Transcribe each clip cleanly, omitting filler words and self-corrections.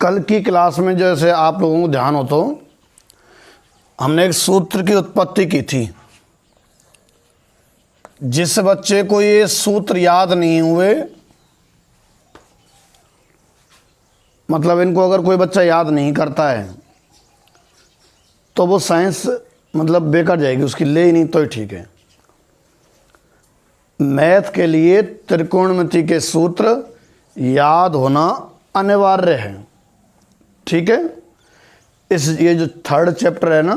कल की क्लास में जैसे आप लोगों को ध्यान हो तो हमने एक सूत्र की उत्पत्ति की थी। जिस बच्चे को ये सूत्र याद नहीं हुए, मतलब इनको अगर कोई बच्चा याद नहीं करता है तो वो साइंस मतलब बेकार जाएगी उसकी, ले ही नहीं तो ही ठीक है। मैथ के लिए त्रिकोणमिति के सूत्र याद होना अनिवार्य है, ठीक है। ये जो थर्ड चैप्टर है ना,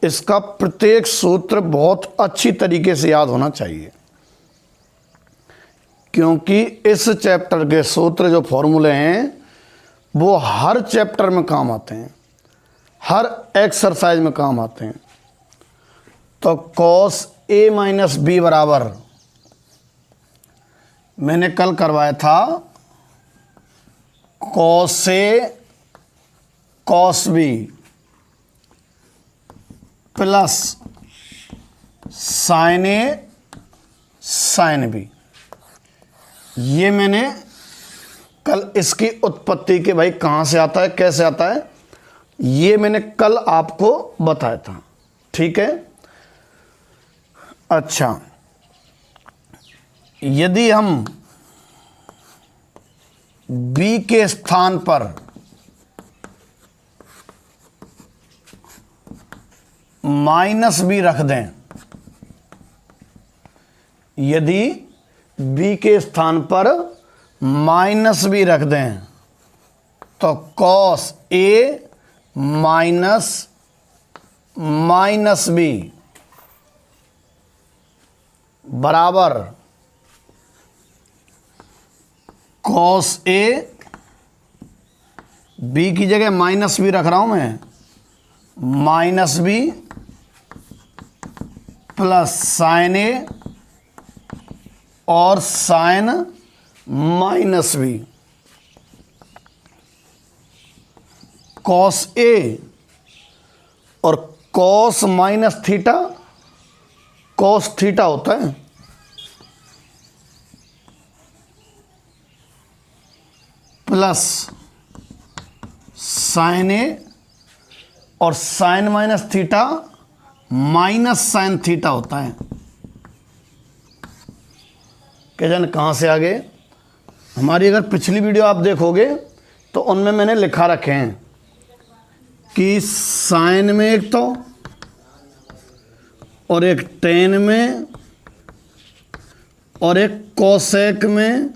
इसका प्रत्येक सूत्र बहुत अच्छी तरीके से याद होना चाहिए, क्योंकि इस चैप्टर के सूत्र जो फॉर्मूले हैं वो हर चैप्टर में काम आते हैं, हर एक्सरसाइज में काम आते हैं। तो cos a माइनस बी बराबर मैंने कल करवाया था cos a cos b plus sin a sin b। ये मैंने कल इसकी उत्पत्ति के भाई कहाँ से आता है, कैसे आता है, ये मैंने कल आपको बताया था, ठीक है। अच्छा, यदि हम b के स्थान पर माइनस बी रख दें, यदि b के स्थान पर माइनस बी रख दें तो cos a minus minus B बराबर cos a, b की जगह माइनस बी रख रहा हूं मैं, minus B plus sine A और sine minus B. Cos A और cos minus theta cos theta होता है, प्लस साइन ए और sine minus theta minus sine theta होता है। क्या जान कहाँ से आ गए? हमारी अगर पिछली वीडियो आप देखोगे तो उनमें मैंने लिखा रखे हैं कि साइन में एक तो और एक टेन में और एक कोसेक में,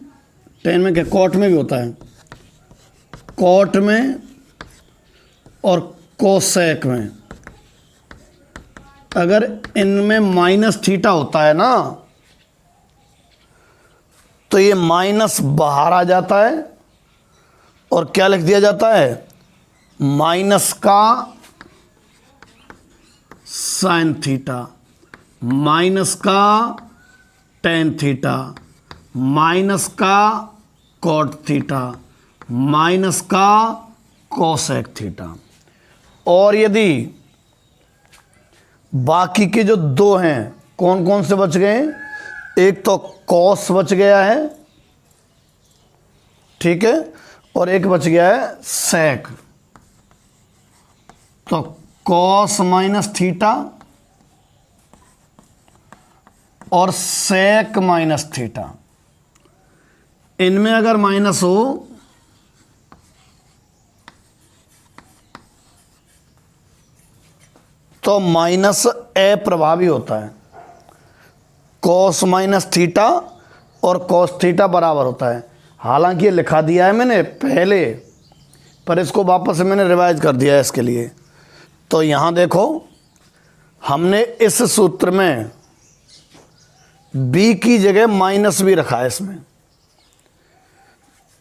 टेन में क्या कॉट में भी होता है, कॉट में और कोसेक में। अगर इनमें माइनस थीटा होता है ना तो ये माइनस बाहर आ जाता है और क्या लिख दिया जाता है, माइनस का साइन थीटा, माइनस का टेन थीटा, माइनस का कॉट थीटा, माइनस का कोसेक थीटा। और यदि बाकी के जो दो हैं कौन कौन से बच गए, एक तो कॉस बच गया है, ठीक है, और एक बच गया है सेक। तो कॉस माइनस थीटा और सेक माइनस थीटा, इनमें अगर माइनस हो तो माइनस अप्रभावी होता है। कॉस माइनस थीटा और कॉस थीटा बराबर होता है। हालांकि ये लिखा दिया है मैंने पहले, पर इसको वापस से मैंने रिवाइज कर दिया है इसके लिए। तो यहाँ देखो, हमने इस सूत्र में b की जगह माइनस भी रखा है इसमें,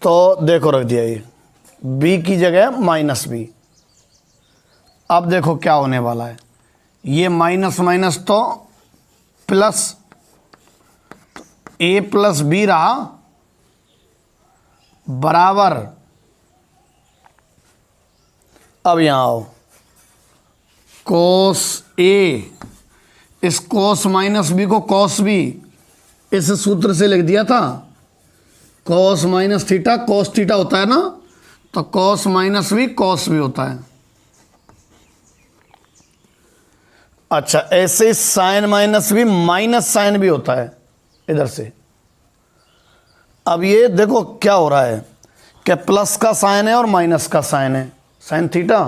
तो देखो रख दिया ये b की जगह माइनस बी। अब देखो क्या होने वाला है, ये माइनस माइनस तो प्लस, a प्लस बी रहा बराबर, अब यहां आओ, कोस ए, इस कोस माइनस बी को कॉस बी इस सूत्र से लिख दिया था, कोस माइनस थीटा कोस थीटा होता है ना, तो कॉस माइनस भी कॉस भी होता है। अच्छा, ऐसे साइन माइनस भी माइनस साइन भी होता है इधर से। अब ये देखो क्या हो रहा है कि प्लस का साइन है और माइनस का साइन है, साइन थीटा।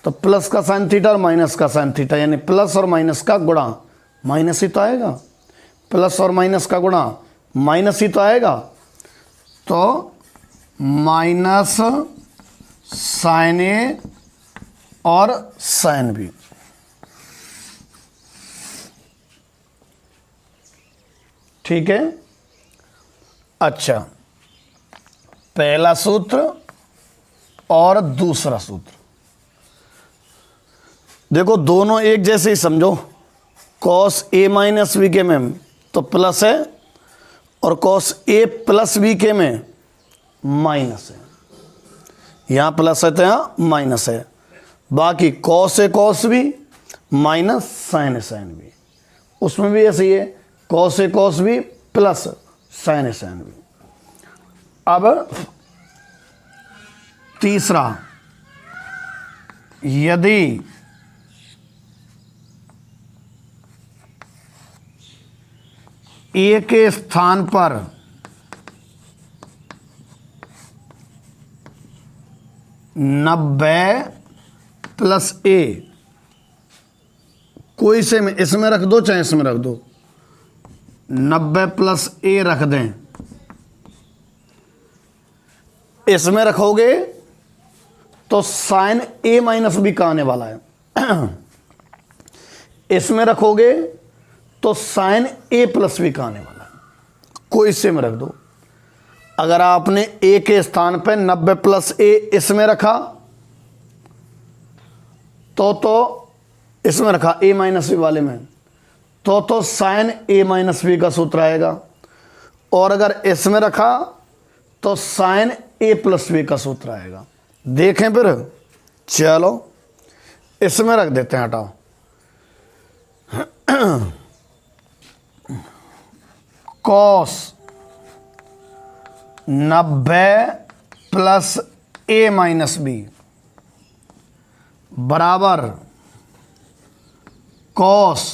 तो प्लस का साइन थीटा और माइनस का साइन थीटा, यानी प्लस और माइनस का गुणा माइनस ही तो आएगा। प्लस और माइनस का गुणा माइनस ही तो आएगा। तो माइनस साइन ए और साइन बी। ठीक है। अच्छा, पहला सूत्र और दूसरा सूत्र देखो, दोनों एक जैसे ही समझो। कॉस ए माइनस बी के में तो प्लस है और कॉस ए प्लस बी के में माइनस है। यहाँ प्लस है तो यहाँ माइनस है। बाकी cos A cos B minus sine A sine B, उसमें भी ऐसे ही है, cos A cos B plus sine A sine B. अब तीसरा, यदि ए के स्थान पर नब्बे प्लस ए, कोई से में इसमें रख दो चाहे इसमें रख दो, 90 प्लस ए रख दें, इसमें रखोगे तो साइन ए माइनस बी का आने वाला है। इसमें रखोगे तो साइन ए प्लस बी का आने वाला है। कोई इससे में रख दो। अगर आपने ए के स्थान पर 90 प्लस ए इसमें रखा तो इसमें रखा ए माइनस बी वाले में, तो साइन ए माइनस बी का सूत्र आएगा। और अगर इसमें रखा तो साइन ए प्लस बी का सूत्र आएगा। देखें फिर, चलो इसमें रख देते हैं, हटाओ। Cos 90 plus A minus B बराबर कॉस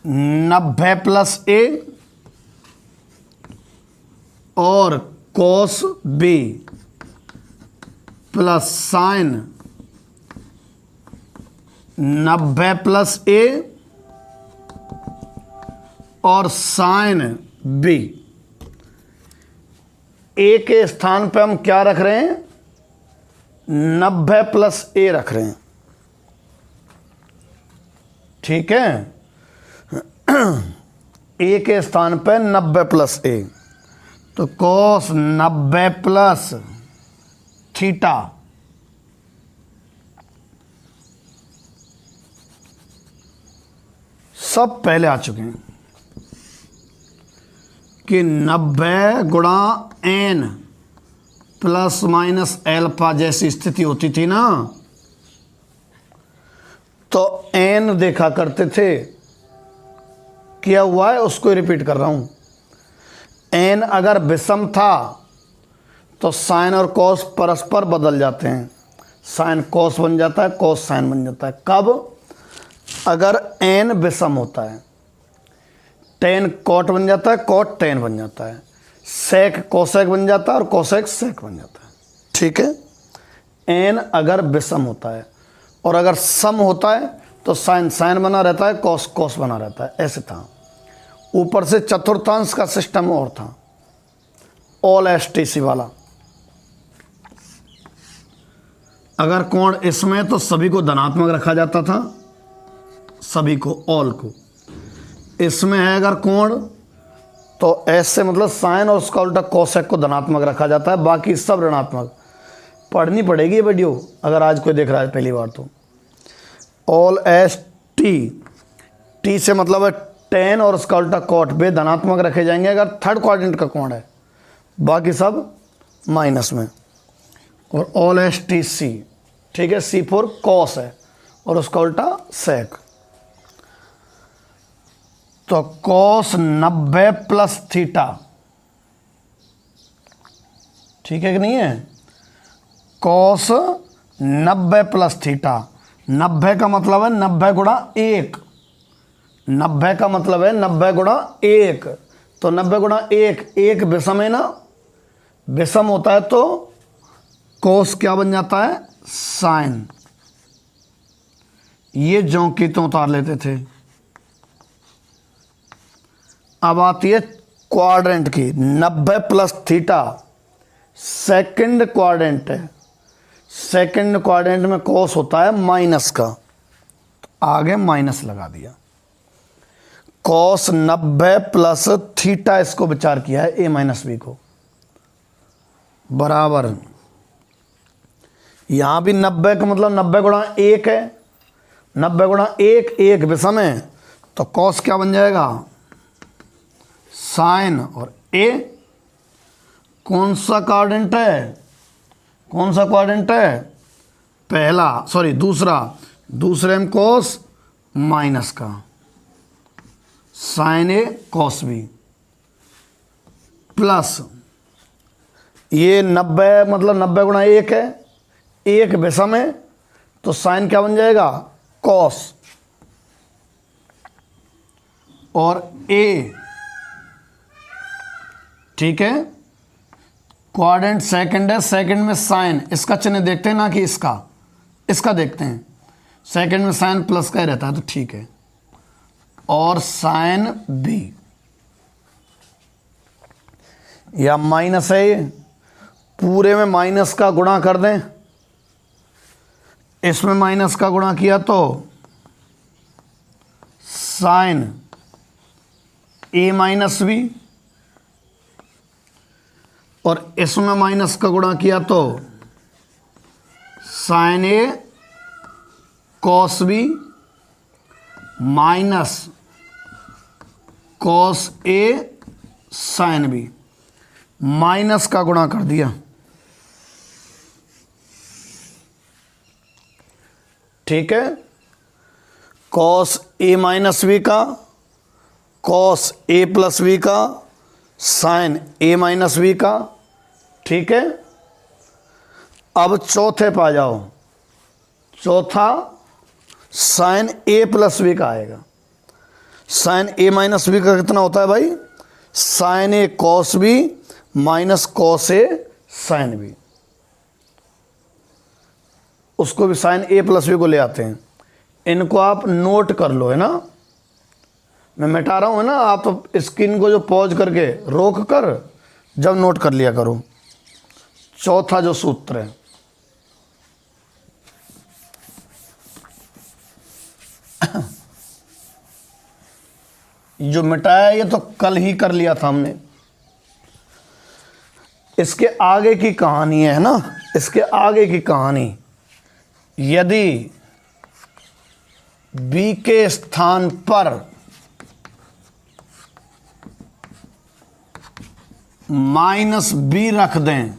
90 प्लस ए और cos B plus sine 90 plus A और साइन बी। ए के स्थान पे हम क्या रख रहे हैं? 90 प्लस ए रख रहे हैं। ठीक है। ए के स्थान पे 90 प्लस ए, तो कॉस 90 प्लस थीटा सब पहले आ चुके हैं कि 90 गुणा एन प्लस माइनस एल्फा जैसी स्थिति होती थी ना, तो एन देखा करते थे, किया हुआ है, उसको रिपीट कर रहा हूं। एन अगर विषम था तो साइन और कॉस परस्पर बदल जाते हैं। साइन कॉस बन जाता है, कॉस साइन बन जाता है। कब? अगर एन विषम होता है। टेन कॉट बन जाता है, कॉट टेन बन जाता है, सेक कोसेक बन जाता है और कोसेक सेक बन जाता है। ठीक है। एन अगर विषम होता है, और अगर सम होता है तो साइन साइन बना रहता है, कॉस कॉस बना रहता है। ऐसे था। ऊपर से चतुर्थांश का सिस्टम और था, ऑल एसटीसी वाला। अगर कोण इसमें तो सभी को धनात्मक रखा जाता था, सभी को, ऑल को। इसमें है अगर कोण तो ऐसे मतलब साइन और उसका उल्टा कोसेक को धनात्मक रखा जाता है, बाकी सब ऋणात्मक। पढ़नी पड़ेगी ये वीडियो अगर आज कोई देख रहा है पहली बार तो। ऑल एस टी, टी से मतलब है टेन और उसका उल्टा कॉट, वे धनात्मक रखे जाएंगे अगर थर्ड क्वाड्रेंट का कोण है, बाकी सब माइनस में। और ऑल एस टी सी, ठीक है, सी फोर कॉस है और उसका उल्टा सेक। तो कॉस 90 प्लस थीटा ठीक है कि नहीं है। कॉस 90 प्लस थीटा, 90 का मतलब है 90 गुणा 1, 90 का मतलब है 90 गुणा 1, तो 90 गुणा 1, 1 विषम है ना, विषम होता है तो कोस क्या बन जाता है, साइन। ये ज्यों की तो उतार लेते थे। अब आती है क्वाड्रेंट की, 90 प्लस थीटा सेकंड क्वाड्रेंट है, सेकंड क्वाड्रेंट में कोस होता है माइनस का, तो आगे माइनस लगा दिया। कॉस 90 प्लस थीटा इसको विचार किया है ए माइनस बी को, बराबर यहां भी 90 का मतलब 90 गुणा 1 है, 90 गुणा 1, 1 विषम है, तो कॉस क्या बन जाएगा, साइन। और ए कौन सा क्वाड्रेंट है, कौन सा क्वाड्रेंट है, पहला, सॉरी दूसरा, दूसरे में कॉस माइनस का, sine A cos B, plus ये 90 मतलब 90 गुणा 1 है, 1 विषम है, तो साइन क्या बन जाएगा, कॉस। और ए, ठीक है, क्वाड्रेंट सेकंड है, सेकंड में साइन, इसका चिन्ह देखते हैं ना कि इसका देखते हैं, सेकंड में साइन प्लस का ही रहता है, तो ठीक है। और साइन बी या माइनस है, ये पूरे में माइनस का गुणा कर दें, इसमें माइनस का गुणा किया तो साइन ए माइनस बी, और इसमें माइनस का गुणा किया तो sign A cos B minus cos A sine B, minus का गुणा कर दिया, ठीक है। कॉस ए माइनस बी का, कॉस ए प्लस बी का, साइन ए माइनस बी का, ठीक है। अब चौथे पे आ जाओ, चौथा साइन ए प्लस बी का आएगा। साइन ए माइनस बी का कितना होता है भाई, sign A cos B minus cos A sine B, उसको भी साइन ए प्लस बी को ले आते हैं। इनको आप नोट कर लो, है ना, मैं मिटा रहा हूँ, है ना, आप स्क्रीन को जो पॉज करके रोक कर जब नोट कर लिया करो। चौथा जो सूत्र है, जो मिटाया ये तो कल ही कर लिया था हमने, इसके आगे की कहानी है ना, इसके आगे की कहानी, यदि बी के स्थान पर माइनस बी रख दें,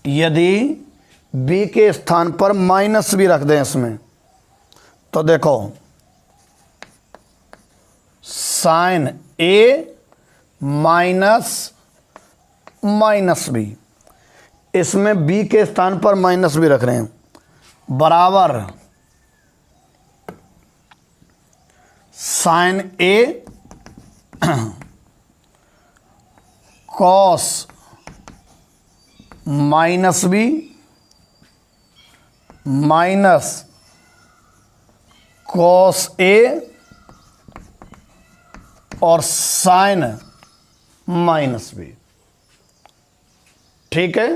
यदि बी के स्थान पर माइनस बी रख दें इसमें, तो देखो sine A minus minus B, इसमें बी के स्थान पर माइनस बी रख रहे हैं, बराबर sine A cos minus B minus cos A और साइन माइनस बी, ठीक है।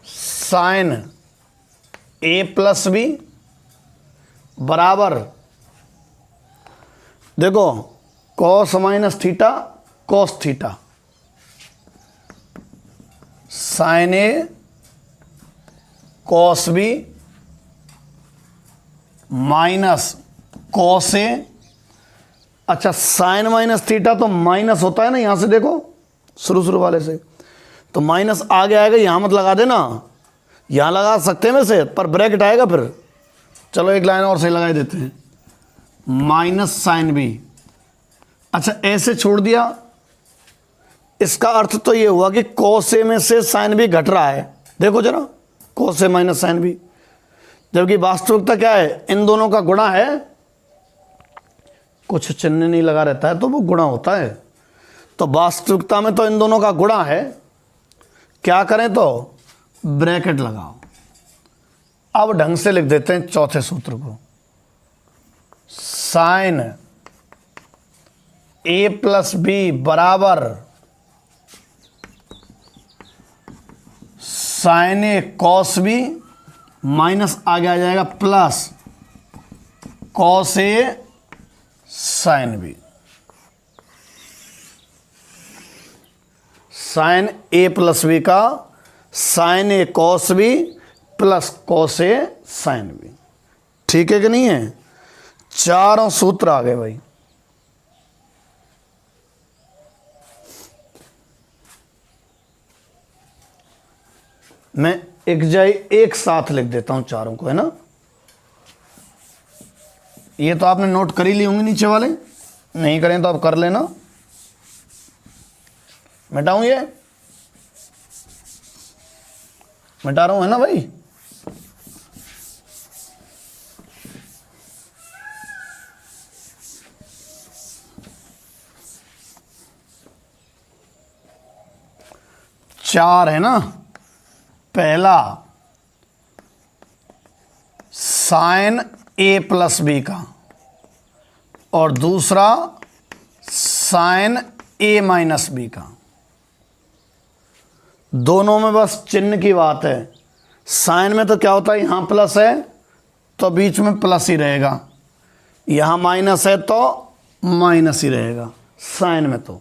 साइन ए प्लस बी बराबर, देखो cos minus theta cos theta, sine A cos B minus cos A. अच्छा, साइन माइनस थीटा तो माइनस होता है ना, यहां से देखो शुरू वाले से, तो माइनस आगे आएगा, यहां मत लगा देना, यहां लगा सकते हैं वैसे, पर ब्रैकेट आएगा फिर। चलो एक लाइन और सही लगा देते हैं, माइनस साइन बी। अच्छा, ऐसे छोड़ दिया, इसका अर्थ तो ये हुआ कि कॉस ए में से साइन बी घट रहा है। देखो जरा, cos A minus sine B, जबकि वास्तविकता क्या है, इन दोनों का गुणा है। कुछ चिन्ह नहीं लगा रहता है तो वो गुणा होता है। तो वास्तविकता में तो इन दोनों का गुणा है। क्या करें तो ब्रैकेट लगाओ। अब ढंग से लिख देते हैं चौथे सूत्र को, साइन ए प्लस बी बराबर sine A cos B minus आगे आ जाएगा plus cos A sine B. Sign A plus B का sine A cos B plus cos A sine B. ठीक है कि नहीं है? चारों सूत्र आ गए भाई। मैं एक साथ लिख देता हूं चारों को, है ना। ये तो आपने नोट कर ही ली होंगी नीचे वाले, नहीं करें तो आप कर लेना। मिटाऊं, ये मिटा रहा हूं, है ना भाई। चार है ना। पहला साइन ए प्लस बी का और दूसरा साइन ए माइनस बी का। दोनों में बस चिन्ह की बात है। साइन में तो क्या होता है, यहां प्लस है तो बीच में प्लस ही रहेगा, यहां माइनस है तो माइनस ही रहेगा साइन में तो।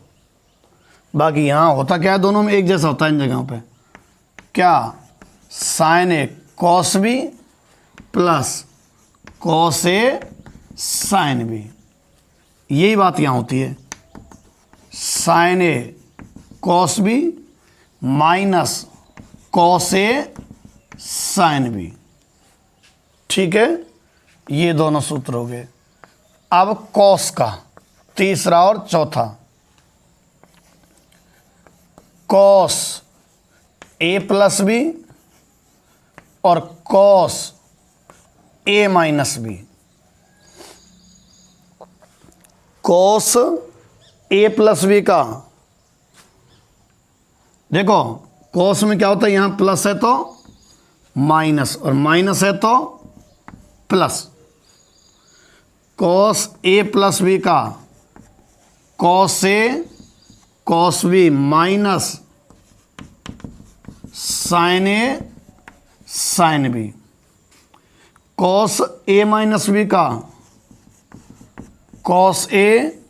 बाकी यहां होता क्या है, दोनों में एक जैसा होता है इन जगहों पे। क्या, sign A cos B plus cos A sine B, यही बात यहां होती है। Sign A cos B minus cos A sine B. ठीक है, ये दोनों सूत्र हो गए। अब कॉस का तीसरा और चौथा, कॉस ए प्लस बी और cos A minus B. Cos A plus B का, देखो कॉस में क्या होता है, यहां प्लस है तो माइनस और माइनस है तो plus. Cos A plus B का cos A cos B minus sine A sine B. Cos A minus B का cos A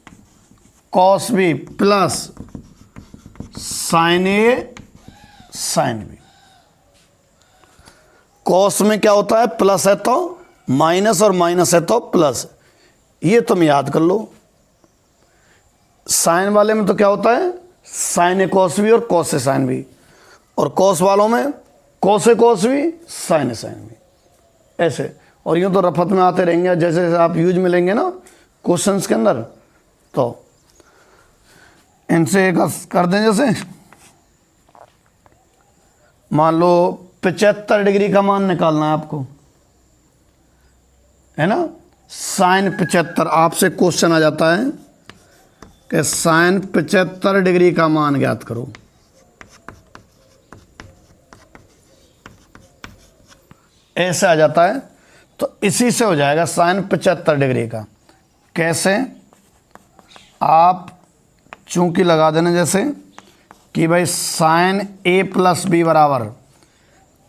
cos B plus sine A sine B. Cos में क्या होता है, प्लस है तो माइनस और माइनस है तो प्लस, ये तुम याद कर लो। साइन वाले में तो क्या होता है, साइन ए कॉस बी और कॉस ए साइन बी, और कॉस वालों में cos A cos B sign A sine B, ऐसे। और यूँ तो रफत में आते रहेंगे, जैसे जैसे आप यूज मिलेंगे ना क्वेश्चंस के अंदर, तो इनसे एक कर दें। जैसे मान लो 75 डिग्री का मान निकालना है आपको, है ना। साइन 75, आपसे क्वेश्चन आ जाता है कि साइन 75 डिग्री का मान ज्ञात करो। ऐसे आ जाता है, तो इसी से हो जाएगा साइन 75 डिग्री का। कैसे, आप चूंकि लगा देना जैसे कि भाई साइन ए प्लस बी बराबर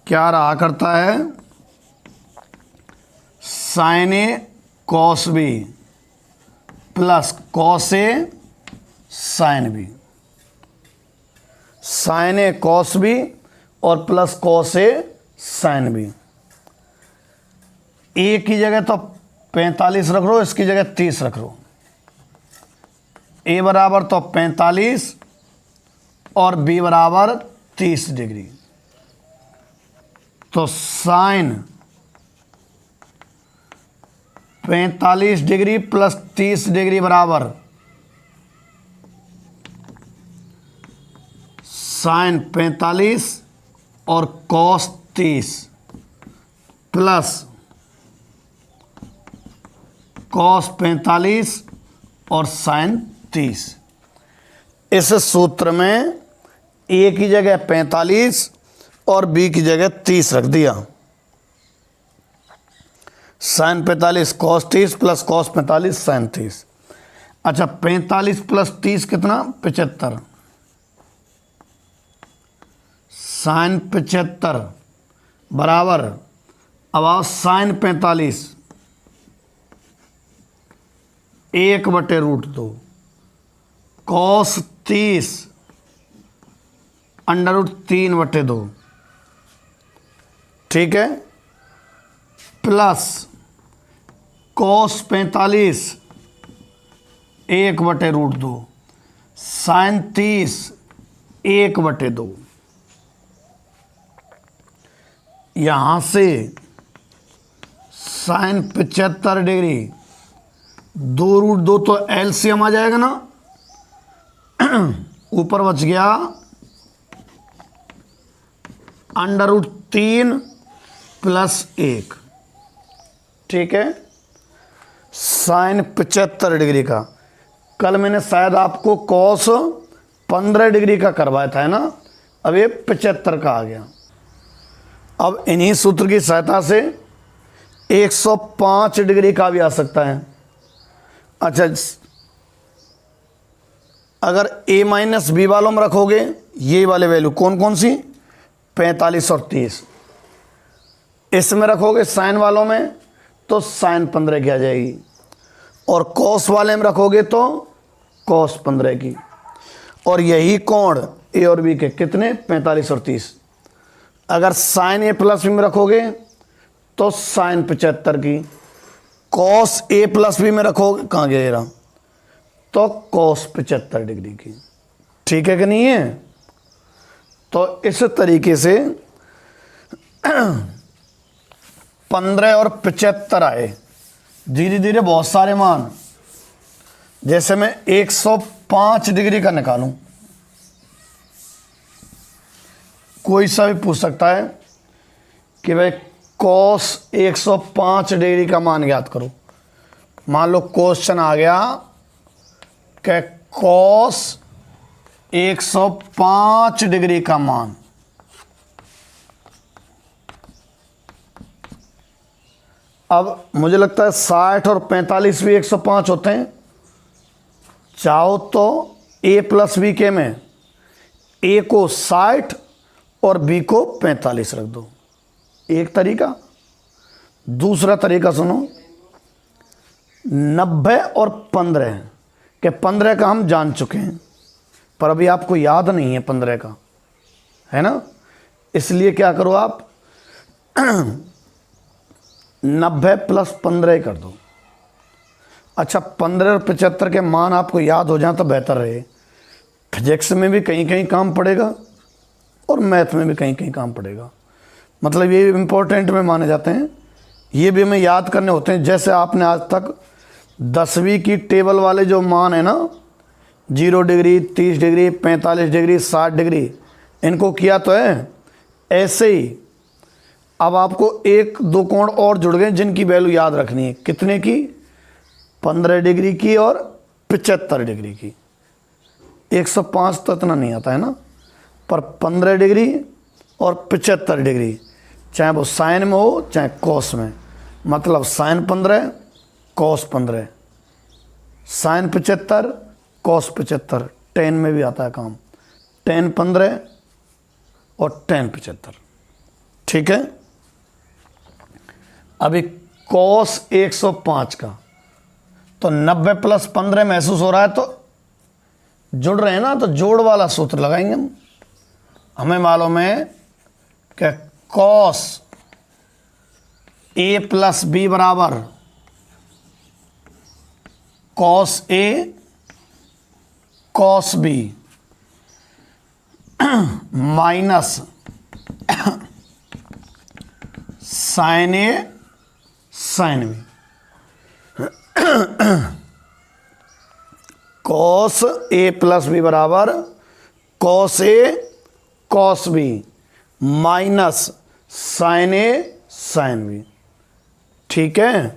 क्या रहा करता है, sign A cos B plus cos A sine B. Sign A cos B और plus cos A sine B. ए की जगह तो 45 रख लो, इसकी जगह 30 रख लो। ए बराबर तो 45 और बी बराबर 30 डिग्री। तो साइन 45 डिग्री प्लस 30 डिग्री बराबर साइन 45 और कॉस 30 प्लस कॉस 45 और साइन 30। इस सूत्र में ए की जगह 45 और बी की जगह 30 रख दिया। Sine 45 cos 30 plus cos 45 sine 30। अच्छा 45 प्लस 30 कितना 75। साइन 75 बराबर अब आओ साइन 45 1/√2 कॉस 30 √3/2। ठीक है, प्लस कॉस 45 1/√2 साइन 30 1/2। यहाँ से साइन 75 डिग्री 2√2 तो एलसीएम आ जाएगा ना, ऊपर बच गया √3 प्लस 1। ठीक है, साइन 75 डिग्री का कल मैंने शायद आपको कॉस 15 डिग्री का करवाया था, है ना। अब ये 75 का आ गया। अब इन्हीं सूत्र की सहायता से 105 डिग्री का भी आ सकता है। अच्छा, अगर a माइनस बी वालों में रखोगे ये वाले वैल्यू कौन कौन सी 45 और 30, इसमें रखोगे साइन वालों में तो साइन 15 की आ जाएगी, और कॉस वाले में रखोगे तो कॉस 15 की। और यही कोण ए और बी के कितने 45 और 30। अगर साइन ए प्लस बी में रखोगे तो साइन 75 की, कॉस ए प्लस बी में रखोगे कहाँ गया रहा तो कॉस 75 डिग्री की। ठीक है कि नहीं है। तो इस तरीके से 15 और 75 आए, धीरे धीरे बहुत सारे मान। जैसे मैं 105 डिग्री का निकालूं, कोई सा भी पूछ सकता है कि भाई कॉस 105 डिग्री का मान ज्ञात करो। मान लो क्वेश्चन आ गया कि कॉस 105 डिग्री का मान। अब मुझे लगता है 60 और 45 भी 105 होते हैं। चाहो तो a प्लस बी के में a को 60 और b को 45 रख दो, एक तरीका। दूसरा तरीका सुनो, 90 और 15 के 15 का हम जान चुके हैं, पर अभी आपको याद नहीं है 15 का, है ना। इसलिए क्या करो आप 90 प्लस 15 कर दो। अच्छा 15 और 75 के मान आपको याद हो जाए तो बेहतर रहे। फिजिक्स में भी कहीं कहीं काम पड़ेगा और मैथ में भी कहीं कहीं काम पड़ेगा। मतलब ये इम्पोर्टेंट में माने जाते हैं, ये भी हमें याद करने होते हैं। जैसे आपने आज तक 10वीं की टेबल वाले जो मान है ना, 0 डिग्री 30 डिग्री 45 डिग्री 60 डिग्री, इनको किया तो है। ऐसे ही अब आपको 1-2 कोण और जुड़ गए जिनकी वैल्यू याद रखनी है। कितने की 15 डिग्री की और 75 डिग्री की। 105 तो इतना नहीं आता है ना, पर 15 डिग्री और 75 डिग्री, चाहे वो साइन में हो चाहे कॉस में। मतलब sine 15 cos 15, sine 75 cos 75। Tan में भी आता है काम, टेन 15 और टेन 75। ठीक है। अभी कॉस 105 का तो 90 प्लस 15 महसूस हो रहा है, तो जुड़ रहे हैं ना, तो जोड़ वाला सूत्र लगाएंगे हम। हमें मालूम है कि कॉस ए प्लस बी बराबर cos A cos B minus sine A sine B. Cos A plus B बराबर cos A cos B minus sine A sine B. ठीक है,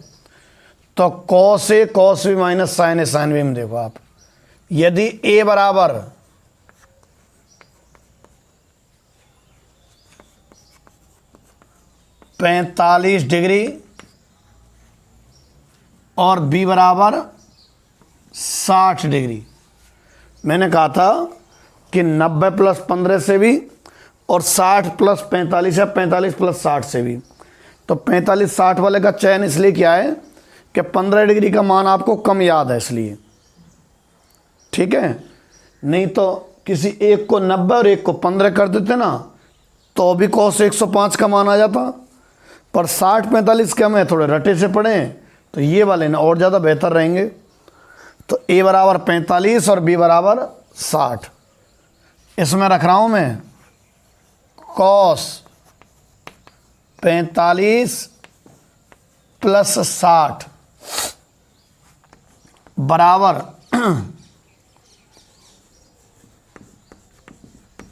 तो cos A cos B minus sine A sine B में देखो आप, यदि ए बराबर 45 degree और बी बराबर 60 डिग्री, मैंने कहा था कि 90 प्लस 15 से भी और 60 प्लस 45 है 45 प्लस 60 से भी। तो 45-60 वाले का चयन इसलिए किया है कि 15 डिग्री का मान आपको कम याद है इसलिए। ठीक है, नहीं तो किसी एक को 90 और एक को 15 कर देते ना तो भी cos 105 का मान आ जाता, पर 60-45 के हमें थोड़े रटे से पड़े तो ये वाले ना और ज़्यादा बेहतर रहेंगे। तो a बराबर 45 और b बराबर 60, इसमें रख रहा हूँ मैं cos 45 प्लस 60 बराबर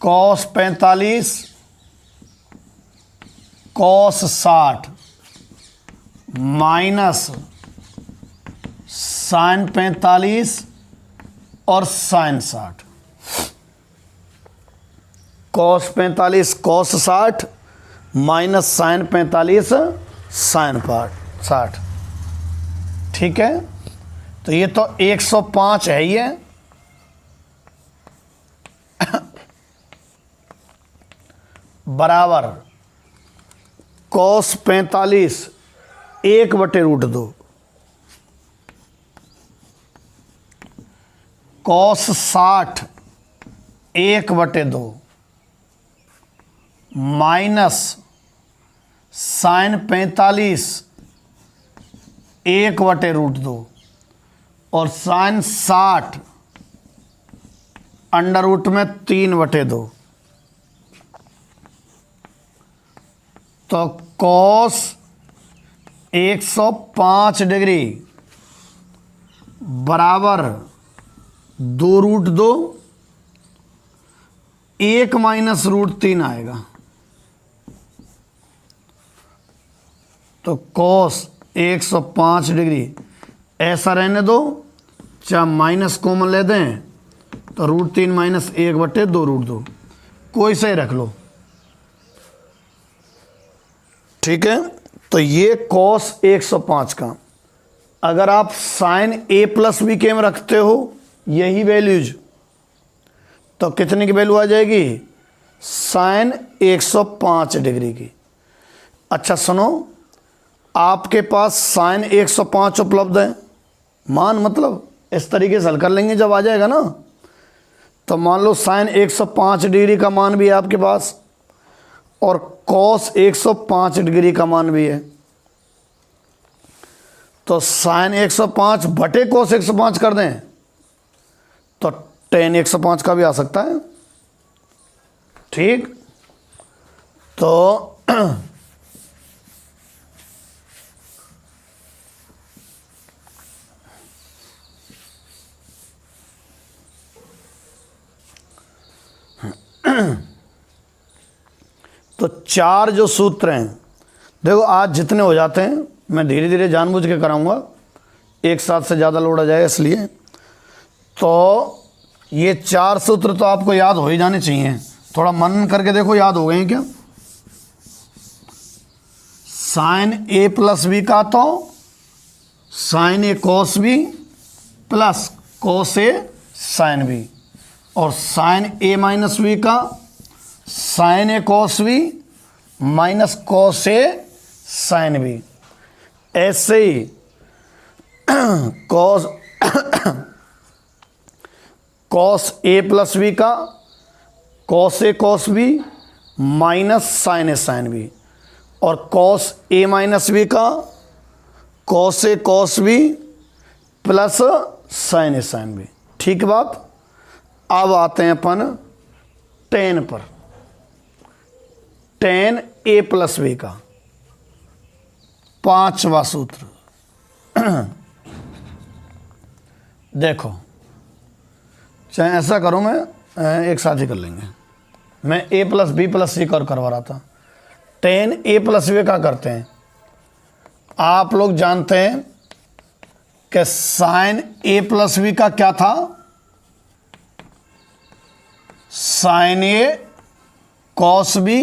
cos 45 cos 60 माइनस साइन 45 और sine 60। cos 45 cos 60 minus sine 45 sine 60। ठीक है, तो ये तो 105 है ये बराबर cos 45 1/√2 cos 60 1/2 माइनस साइन 45 1/√2 और साइन 60 अंडर रूट में 3/2। तो cos 105 डिग्री बराबर 2√2 1 माइनस √3 आएगा। तो cos 105 डिग्री ऐसा रहने दो, चाहे माइनस कॉमन ले दें तो √3 माइनस 1/2√2 कोई सही रख लो। ठीक है, तो ये cos 105 का अगर आप साइन a प्लस बी के में रखते हो यही वैल्यूज, तो कितने की वैल्यू आ जाएगी? साइन 105 डिग्री की। अच्छा सुनो, आपके पास साइन 105 उपलब्ध है, मान मतलब इस तरीके से हल कर लेंगे जब आ जाएगा ना। तो मान लो साइन 105 डिग्री का मान भी है आपके पास और cos 105 डिग्री का मान भी है। तो साइन 105 बटे cos 105 कर दें तो tan 105 का भी आ सकता है। ठीक, तो तो चार जो सूत्र हैं, देखो आज जितने हो जाते हैं मैं धीरे धीरे जानबूझ के कराऊंगा, एक साथ से ज़्यादा लोड आ जाएगा इसलिए। तो ये चार सूत्र तो आपको याद हो ही जाने चाहिए, थोड़ा मनन करके देखो याद हो गए हैं क्या। साइन a प्लस बी का तो sine a cos B plus cos a sine B, और साइन a माइनस बी का sine A cos B minus cos A sine B. ऐसे ही cos ए प्लस बी का cos A cos B minus sine A sine B, और cos A minus B का cos A cos B plus sine A sine B. ठीक बात। अब आते हैं अपन tan पर। tan a प्लस बी का पांचवा सूत्र देखो, चाहे ऐसा करूं मैं, एक साथ ही कर लेंगे। मैं ए प्लस बी प्लस सी कर करवा रहा था। टेन ए प्लस बी का करते हैं। आप लोग जानते हैं कि साइन ए प्लस बी का क्या था, sign A cos B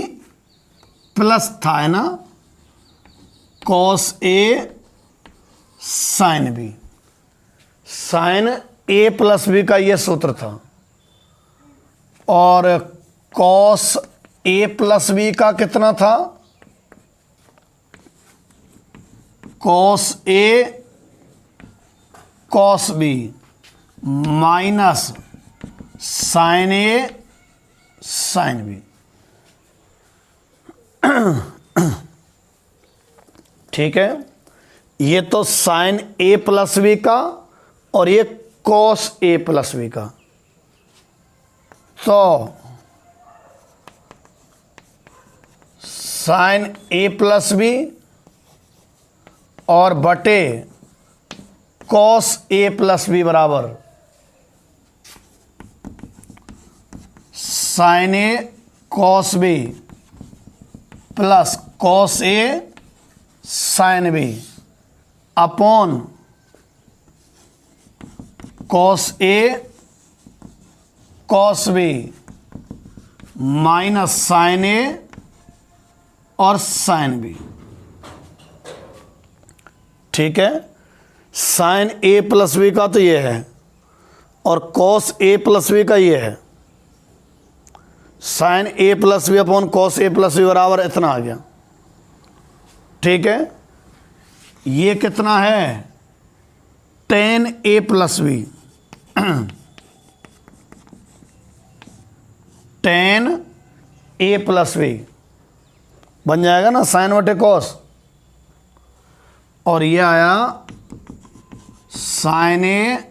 plus था, है ना, cos A sine B. Sign A plus B का ये सूत्र था। और कॉस ए प्लस बी का कितना था, cos A cos B minus sine A sine B. ठीक है, ये तो साइन ए प्लस बी का और ये कॉस ए प्लस बी का। तो साइन ए प्लस बी और बटे कॉस ए प्लस बी बराबर sine A cos B plus cos A sine B upon cos A cos B minus sine A और sine B. ठीक है, sign A plus B का तो ये है और कॉस ए प्लस बी का ये है। Sign A plus B upon cos A plus B बराबर इतना आ गया। ठीक है, ये कितना है, ten A plus B, tan A plus B बन जाएगा ना, साइन बटे कॉस, और ये आया sign A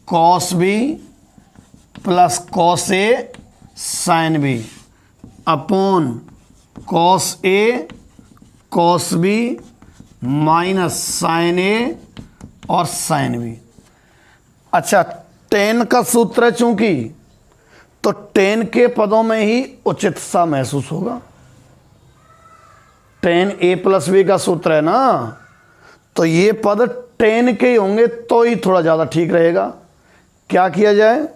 cos B plus cos A sine B upon cos A cos B minus sine A और साइन बी। अच्छा, टेन का सूत्र है चूंकि, तो टेन के पदों में ही उचित सा महसूस होगा। टेन ए प्लस बी का सूत्र है ना, तो ये पद टेन के ही होंगे तो ही थोड़ा ज़्यादा ठीक रहेगा। क्या किया जाए,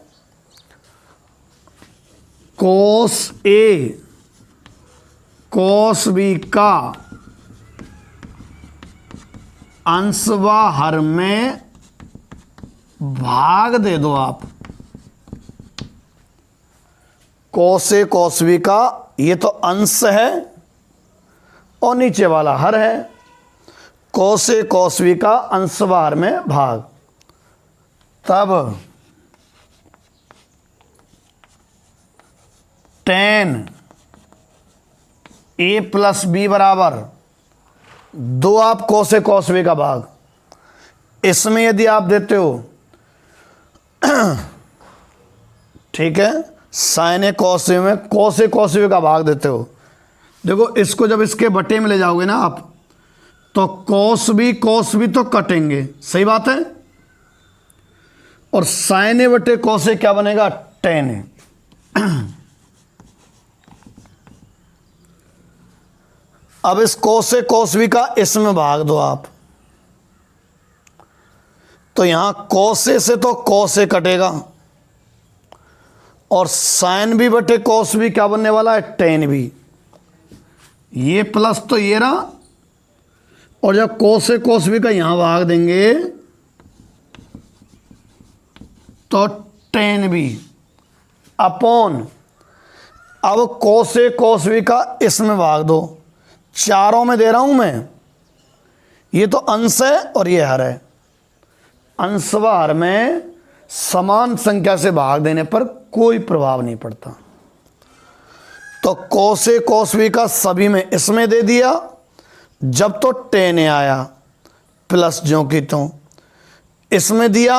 कोस ए कोस बी का अंशवा हर में भाग दे दो आप। कोस ए कोस बी का ये तो अंश है और नीचे वाला हर है। कोस ए कोस बी का अंशवा हर में भाग, तब टेन ए प्लस बी बराबर दो आप कोस ए कोस बी का भाग। इसमें यदि आप देते हो ठीक है, साइन ए कोस ए में कोस ए कोस बी का भाग देते हो। देखो इसको जब इसके बटे में ले जाओगे ना आप, तो कोस बी तो कटेंगे, सही बात है, और साइन ए बटे कोस ए क्या बनेगा, टेन ए। अब इस कोस ए कोस बी का इसमें भाग दो आप, तो यहां कोस ए से तो कोस ए कटेगा और साइन बी बटे कोस बी क्या बनने वाला है, टेन बी। ये प्लस तो ये रहा, और जब कोस ए कोस बी का यहां भाग देंगे तो टेन बी अपॉन, अब कोस ए कोस बी का इसमें भाग दो, चारों में दे रहा हूं मैं, ये तो अंश है और ये हर है। अंशवा हर में समान संख्या से भाग देने पर कोई प्रभाव नहीं पड़ता। तो कोस ए कोस बी का सभी में इसमें दे दिया, जब तो टेन ए आया प्लस ज्यों की त्यों, इसमें दिया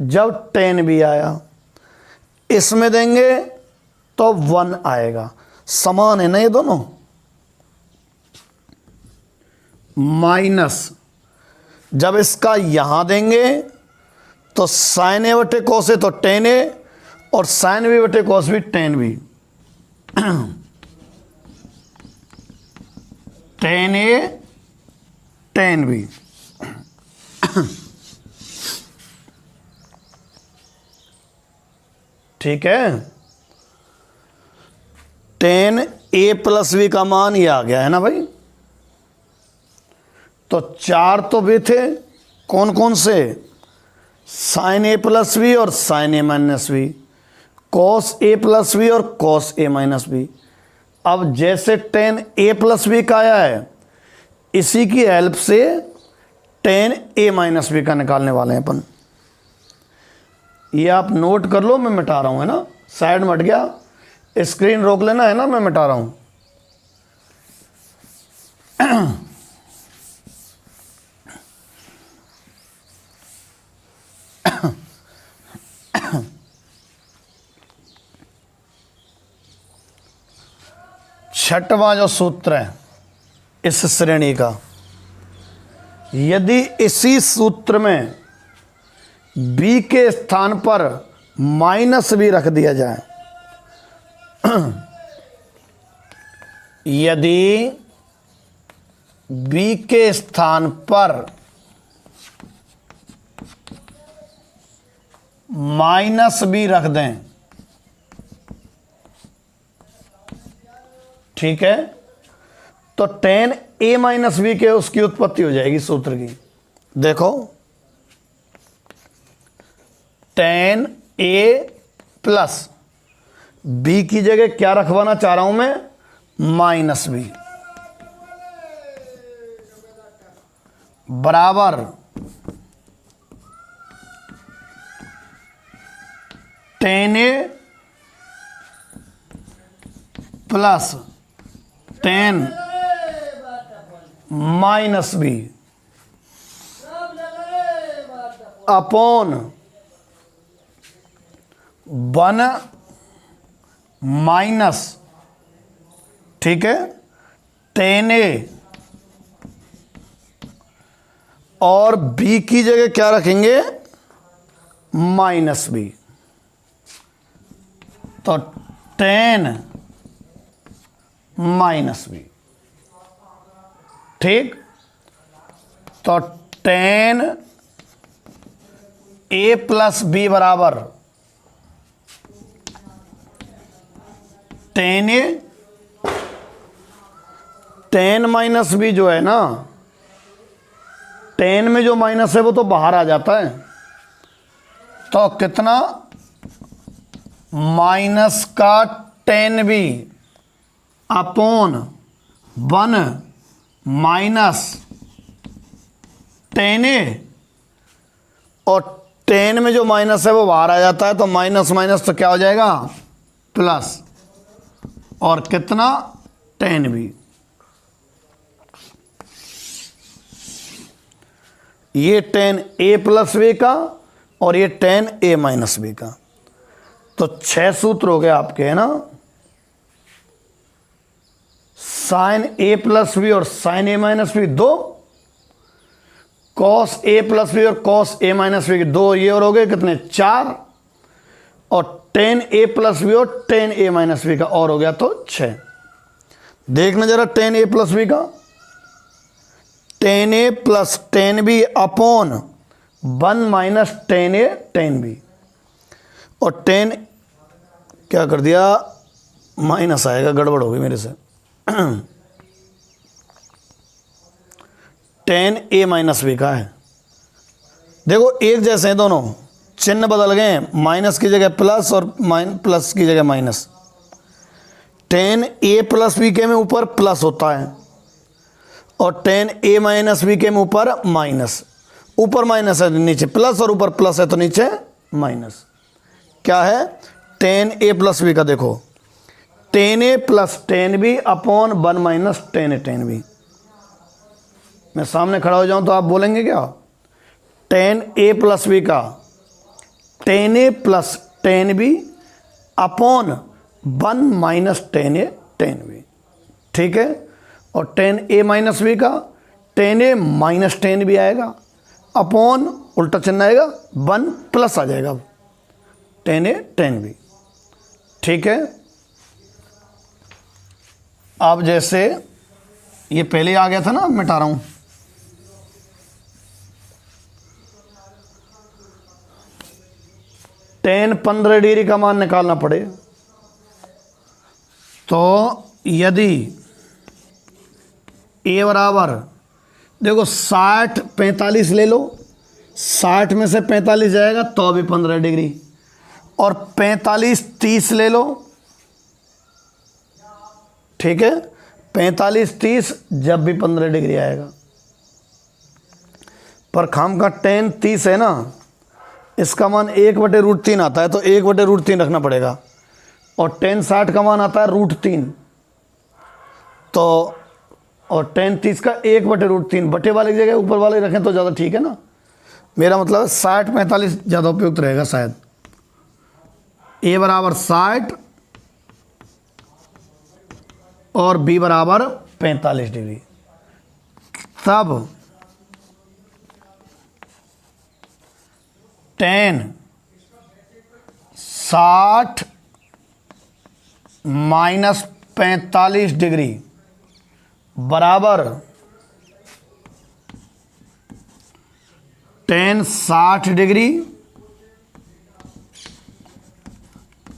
जब टेन बी आया, इसमें देंगे तो वन आएगा। समान है ना ये दोनों। माइनस जब इसका यहां देंगे तो साइन ए बटे कोस ए तो टेन ए और साइन बी बटे cos B tan B. Tan A ten B. ठीक है, टेन ए प्लस बी का मान ये आ गया है ना भाई। तो चार तो भी थे, कौन कौन से, साइन ए प्लस बी और sine A minus B, cos A plus B और कॉस ए माइनस बी। अब जैसे टेन ए प्लस बी का आया है, इसी की हेल्प से टेन ए माइनस बी का निकालने वाले हैं अपन। ये आप नोट कर लो, मैं मिटा रहा हूं, है ना, साइड में हट गया, स्क्रीन रोक लेना, है ना, मैं मिटा रहा हूं। छठवां जो सूत्र है इस श्रेणी का, यदि इसी सूत्र में b के स्थान पर माइनस b रख दिया जाए, यदि b के स्थान पर माइनस b रख दें, ठीक है, तो टेन ए माइनस बी के उसकी उत्पत्ति हो जाएगी सूत्र की। देखो, टेन ए प्लस बी की जगह क्या रखवाना चाह रहा हूं मैं, माइनस बी, बराबर tan A plus tan minus B upon one minus, ठीक है, टेन ए, और बी की जगह क्या रखेंगे, माइनस बी। तो टेन माइनस बी, ठीक। तो टेन ए प्लस बी बराबर tan A, ten minus B जो है ना, टेन में जो माइनस है वो तो बाहर आ जाता है, तो कितना, माइनस का tan B upon one minus ten A, और टेन में जो माइनस है वो बाहर आ जाता है, तो माइनस माइनस तो क्या हो जाएगा, प्लस, और कितना, टेन बी। ये टेन ए प्लस बी का और ये टेन ए माइनस बी का। तो 6 सूत्र हो गए आपके, है ना, साइन ए प्लस बी और sine A minus B 2, cos A plus B और कॉस ए माइनस बी 2, ये और हो गए कितने, 4, और टेन ए प्लस बी और टेन ए माइनस बी का और हो गया तो 6। देखना जरा टेन ए प्लस बी का, ten A plus ten B upon one minus ten A ten B, और टेन क्या कर दिया, माइनस आएगा, गड़बड़ होगी मेरे से, टेन ए माइनस बी का है। देखो एक जैसे हैं दोनों, चिन्ह बदल गए, माइनस की जगह प्लस और प्लस की जगह minus. Ten A plus B के में ऊपर प्लस होता है और टेन ए माइनस बी के में ऊपर माइनस, ऊपर माइनस है नीचे प्लस और ऊपर प्लस है तो नीचे माइनस। क्या है, टेन ए प्लस बी का, देखो ten A plus ten B upon one minus ten A ten B. मैं सामने खड़ा हो जाऊं तो आप बोलेंगे क्या, टेन ए प्लस बी का ten A plus ten B upon one minus ten A ten B, ठीक है। और टेन ए माइनस बी का ten A minus ten B आएगा, अपॉन उल्टा चिन्ह आएगा, वन प्लस आ जाएगा टेन ए टेन बी, ठीक है। अब जैसे ये पहले आ गया था ना, अब मिटा रहा हूँ। टेन 15 डिग्री का मान निकालना पड़े तो यदि ए बराबर, देखो 60 45 ले लो, 60 में से 45 जाएगा तो भी 15 डिग्री, और 45 30 ले लो, ठीक है, 45 30 जब भी 15 डिग्री आएगा। पर खाम का टेन 30 है ना, इसका मान 1/√3 आता है, तो 1/√3 रखना पड़ेगा, और टेन 60 का मान आता है √3, तो और टेन 30 का 1/√3 बटे वाले की जगह ऊपर वाले रखें तो ज़्यादा ठीक है ना। मेरा मतलब 60 45 ज़्यादा उपयुक्त रहेगा शायद। ए बराबर 60 और बी बराबर 45 डिग्री, तब टेन 60 माइनस 45 डिग्री बराबर ten 60 degree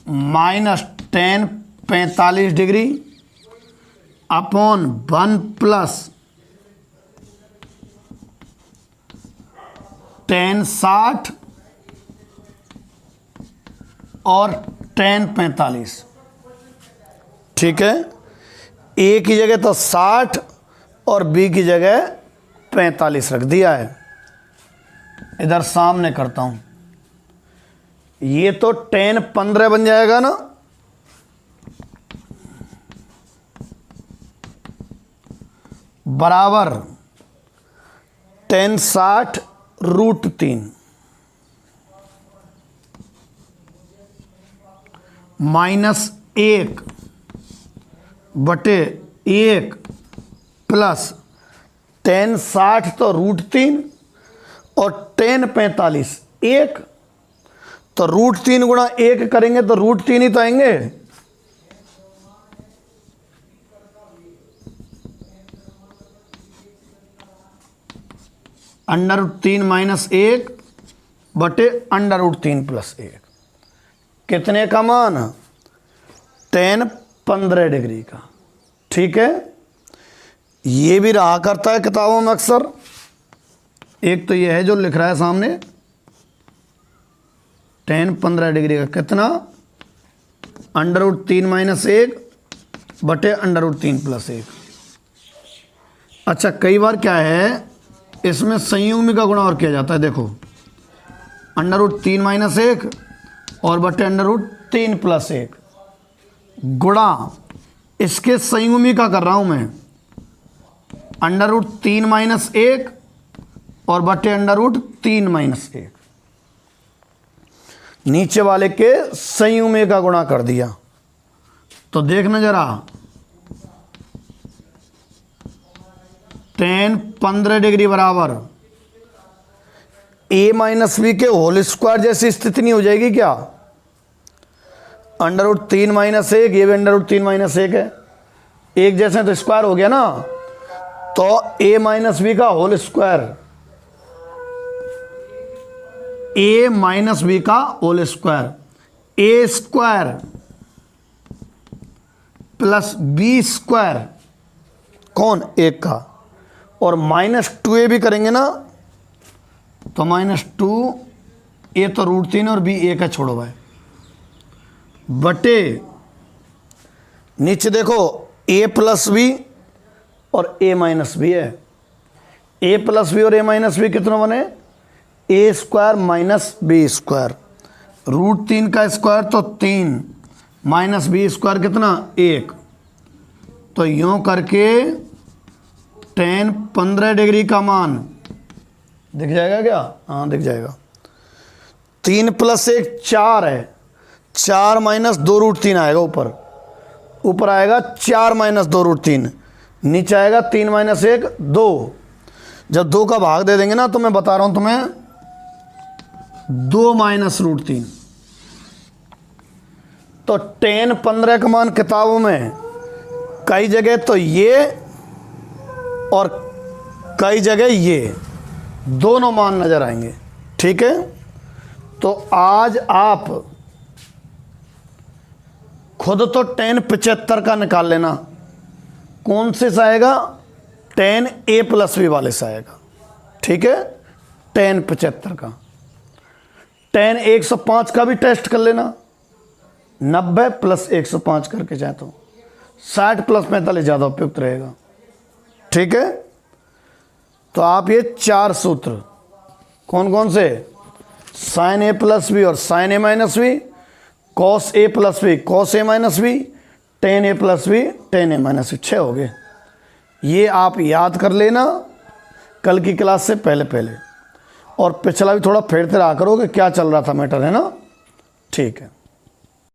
minus ten 45 degree upon 1 plus ten 60 और टेन 45, ठीक है। ए की जगह तो 60 और बी की जगह 45 रख दिया है। इधर सामने करता हूं, ये तो टेन 15 बन जाएगा ना, बराबर टेन 60 √3 माइनस 1 बटे 1 प्लस टेन 60 तो √3 और टेन 45 1, तो √3 गुणा 1 करेंगे तो √3 ही तो आएंगे। √3 माइनस 1 बटे √3 प्लस 1, कितने का मान? टेन 15 डिग्री का, ठीक है। ये भी रहा करता है किताबों में अक्सर। एक तो ये है जो लिख रहा है सामने, टेन 15 डिग्री का कितना, √3 माइनस 1 बटे √3 प्लस 1। अच्छा, कई बार क्या है, इसमें संयुग्मी का गुणा और किया जाता है। देखो, √3 माइनस 1 और बटे √3 प्लस 1 गुणा इसके संयुग्मी का कर रहा हूं मैं, √3 माइनस 1 और बटे √3 माइनस 1, नीचे वाले के संयुग्मी का गुणा कर दिया। तो देखना जरा, टेन 15 डिग्री बराबर ए माइनस बी के होल स्क्वायर जैसी स्थिति नहीं हो जाएगी क्या? √3 माइनस 1, ये भी √3 माइनस 1 है, एक जैसे तो स्क्वायर हो गया ना। तो ए माइनस बी का होल स्क्वायर, ए माइनस बी का होल स्क्वायर, ए स्क्वायर प्लस बी स्क्वायर, कौन? एक का, और -2a भी करेंगे ना, तो -2, ए तो √3 और बी 1 है, छोड़ो भाई, बटे नीचे देखो a प्लस बी और a माइनस बी है। a प्लस बी और a माइनस बी कितना बने? a square minus B square, √3 का स्क्वायर तो 3 माइनस बी स्क्वायर कितना? 1। तो यूं करके टेन 15 डिग्री का मान दिख जाएगा क्या? हाँ, दिख जाएगा। 3 प्लस 1 4 है, 4 माइनस 2 √3 आएगा, ऊपर आएगा 4 माइनस 2 √3, नीचे आएगा 3 माइनस 1 2। जब 2 का भाग दे देंगे ना, तो मैं बता रहा हूं तुम्हें, 2 माइनस √3। तो टेन 15 का मान किताबों में कई जगह तो ये और कई जगह ये दोनों मान नज़र आएंगे। ठीक है, तो आज आप खुद तो tan 75 का निकाल लेना। कौन से से आएगा? tan a प्लस बी वाले से आएगा। ठीक है, tan 75 का। tan 105 का भी टेस्ट कर लेना। 90 प्लस 105 करके जाए तो 60 प्लस 45 ज़्यादा उपयुक्त रहेगा। ठीक है, तो आप ये 4 सूत्र कौन कौन से? साइन ए प्लस बी और sine A minus B, cos A plus B cos A minus B, tan A plus B tan A minus B, 6 हो गए। ये आप याद कर लेना कल की क्लास से पहले पहले, और पिछला भी थोड़ा फेरते रहा करो कि क्या चल रहा था मैटर, है ना। ठीक है।